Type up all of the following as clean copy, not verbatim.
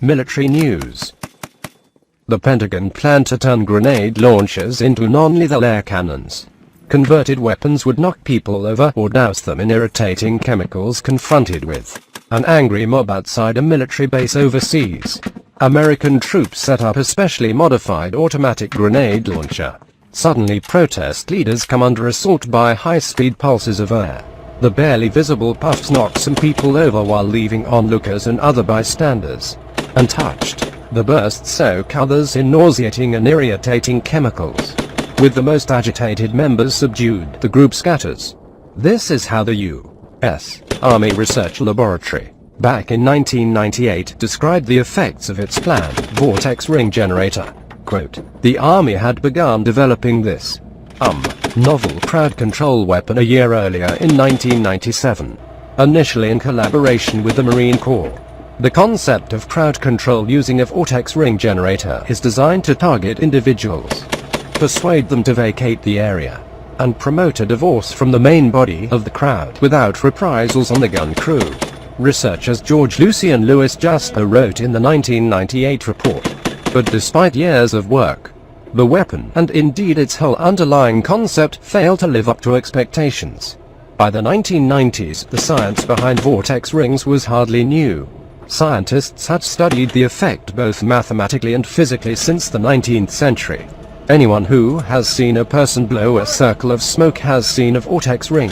Military news. The Pentagon planned to turn grenade launchers into non-lethal air cannons. Converted weapons would knock people over or douse them in irritating chemicals confronted with an angry mob outside a military base overseas. American troops set up a specially modified automatic grenade launcher. Suddenly protest leaders come under assault by high-speed pulses of air. The barely visible puffs knock some people over while leaving onlookers and other bystanders untouched. The bursts soak others in nauseating and irritating chemicals. With the most agitated members subdued, the group scatters. This is how the U.S. Army Research Laboratory, back in 1998, described the effects of its planned vortex ring generator. Quote, "The Army had begun developing this novel crowd control weapon a year earlier in 1997, initially in collaboration with the Marine Corps. The concept of crowd control using a vortex ring generator is designed to target individuals, persuade them to vacate the area, and promote a divorce from the main body of the crowd without reprisals on the gun crew," researchers George Lucy and Louis Jasper wrote in the 1998 report. But despite years of work, the weapon, and indeed its whole underlying concept, failed to live up to expectations. By the 1990s, the science behind vortex rings was hardly new. Scientists had studied the effect both mathematically and physically since the 19th century. Anyone who has seen a person blow a circle of smoke has seen a vortex ring.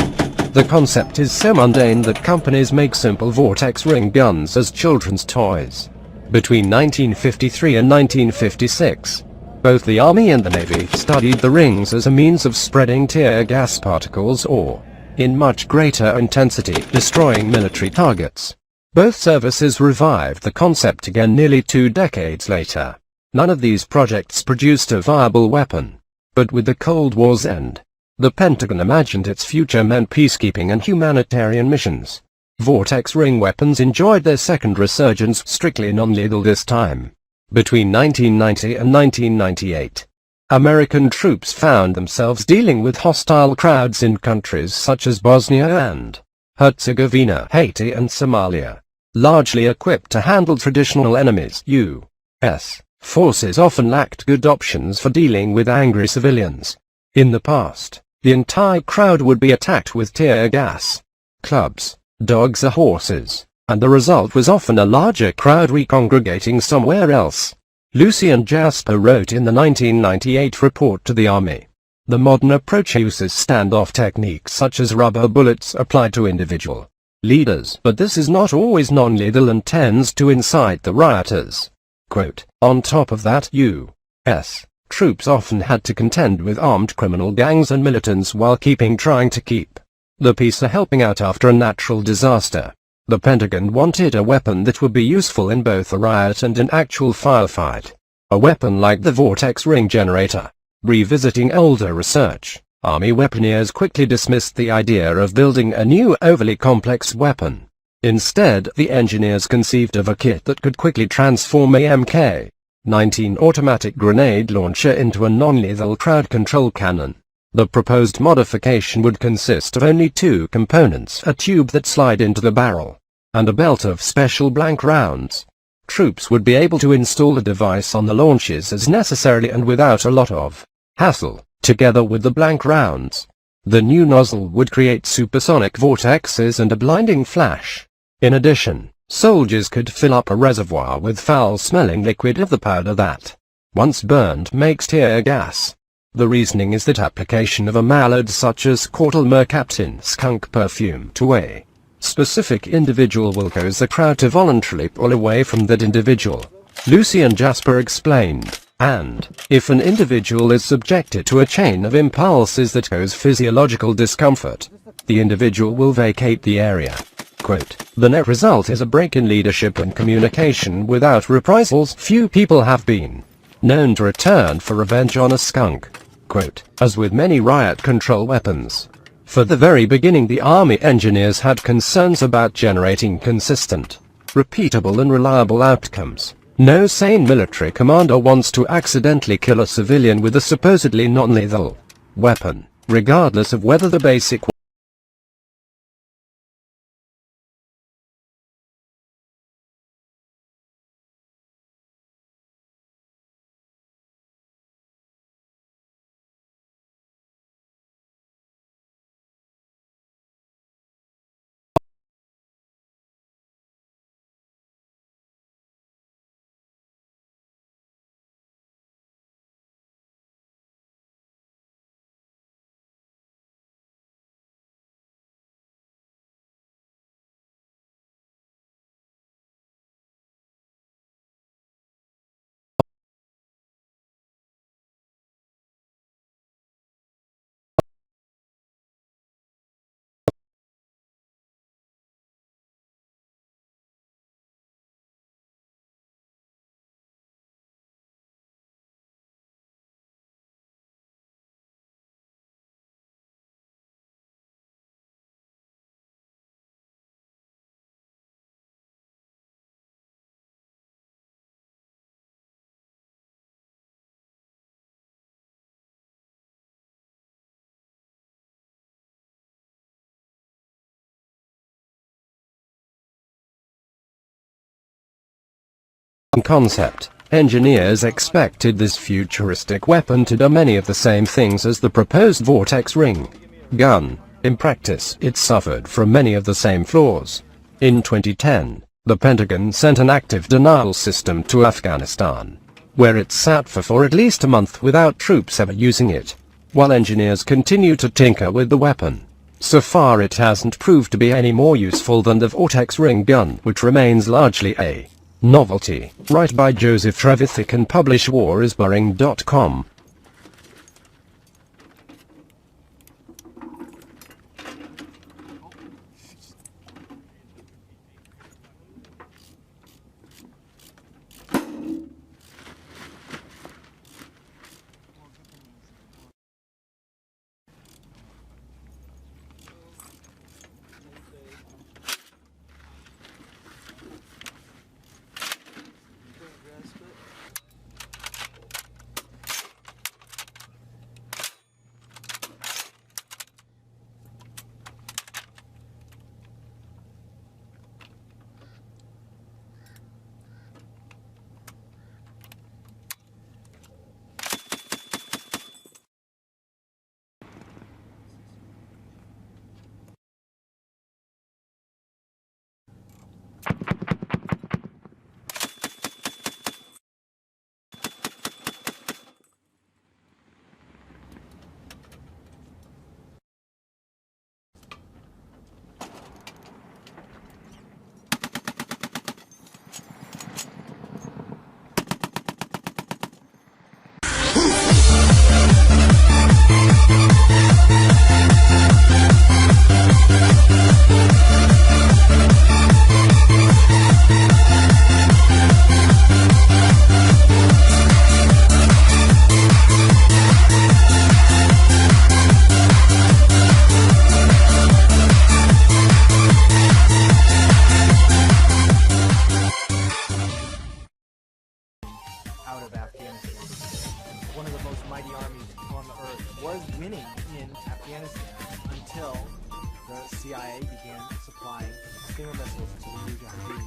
The concept is so mundane that companies make simple vortex ring guns as children's toys. Between 1953 and 1956, both the Army and the Navy studied the rings as a means of spreading tear gas particles or, in much greater intensity, destroying military targets. Both services revived the concept again nearly 2 decades later. None of these projects produced a viable weapon. But with the Cold War's end, the Pentagon imagined its future meant peacekeeping and humanitarian missions. Vortex ring weapons enjoyed their second resurgence, strictly non-lethal this time. Between 1990 and 1998, American troops found themselves dealing with hostile crowds in countries such as Bosnia and Herzegovina, Haiti and Somalia. Largely equipped to handle traditional enemies, U.S. forces often lacked good options for dealing with angry civilians. In the past, the entire crowd would be attacked with tear gas, clubs, dogs or horses, and the result was often a larger crowd recongregating somewhere else. Lucy and Jasper wrote in the 1998 report to the Army. The modern approach uses standoff techniques such as rubber bullets applied to individual leaders, but this is not always non-lethal and tends to incite the rioters. Quote, "On top of that, U.S. troops often had to contend with armed criminal gangs and militants while trying to keep the peace or helping out after a natural disaster. The Pentagon wanted a weapon that would be useful in both a riot and an actual firefight. A weapon like the vortex ring generator." Revisiting older research, Army weaponeers quickly dismissed the idea of building a new overly complex weapon. Instead, the engineers conceived of a kit that could quickly transform a Mk-19 automatic grenade launcher into a non-lethal crowd control cannon. The proposed modification would consist of only 2 components: a tube that slid into the barrel, and a belt of special blank rounds. Troops would be able to install the device on the launches as necessary and without a lot of hassle. Together with the blank rounds, the new nozzle would create supersonic vortexes and a blinding flash. In addition, soldiers could fill up a reservoir with foul-smelling liquid of the powder that, once burned, makes tear gas. The reasoning is that application of a malade such as Cortal mercaptan skunk perfume to a specific individual will cause the crowd to voluntarily pull away from that individual. Lucy and Jasper explained. And, if an individual is subjected to a chain of impulses that cause physiological discomfort, the individual will vacate the area. Quote, "The net result is a break in leadership and communication without reprisals. Few people have been known to return for revenge on a skunk." Quote, "As with many riot control weapons, for the very beginning the Army engineers had concerns about generating consistent, repeatable and reliable outcomes. No sane military commander wants to accidentally kill a civilian with a supposedly non-lethal weapon, regardless of whether the basic concept, engineers expected this futuristic weapon to do many of the same things as the proposed vortex ring gun. In practice, it suffered from many of the same flaws. In 2010, the Pentagon sent an active denial system to Afghanistan, where it sat for at least a month without troops ever using it, while engineers continue to tinker with the weapon. So far it hasn't proved to be any more useful than the vortex ring gun, which remains largely a novelty. Write by Joseph Trevithick and publish warisboring.com. Out of Afghanistan. One of the most mighty armies on the earth was winning in Afghanistan until the CIA began supplying Stinger missiles to the Mujahideen.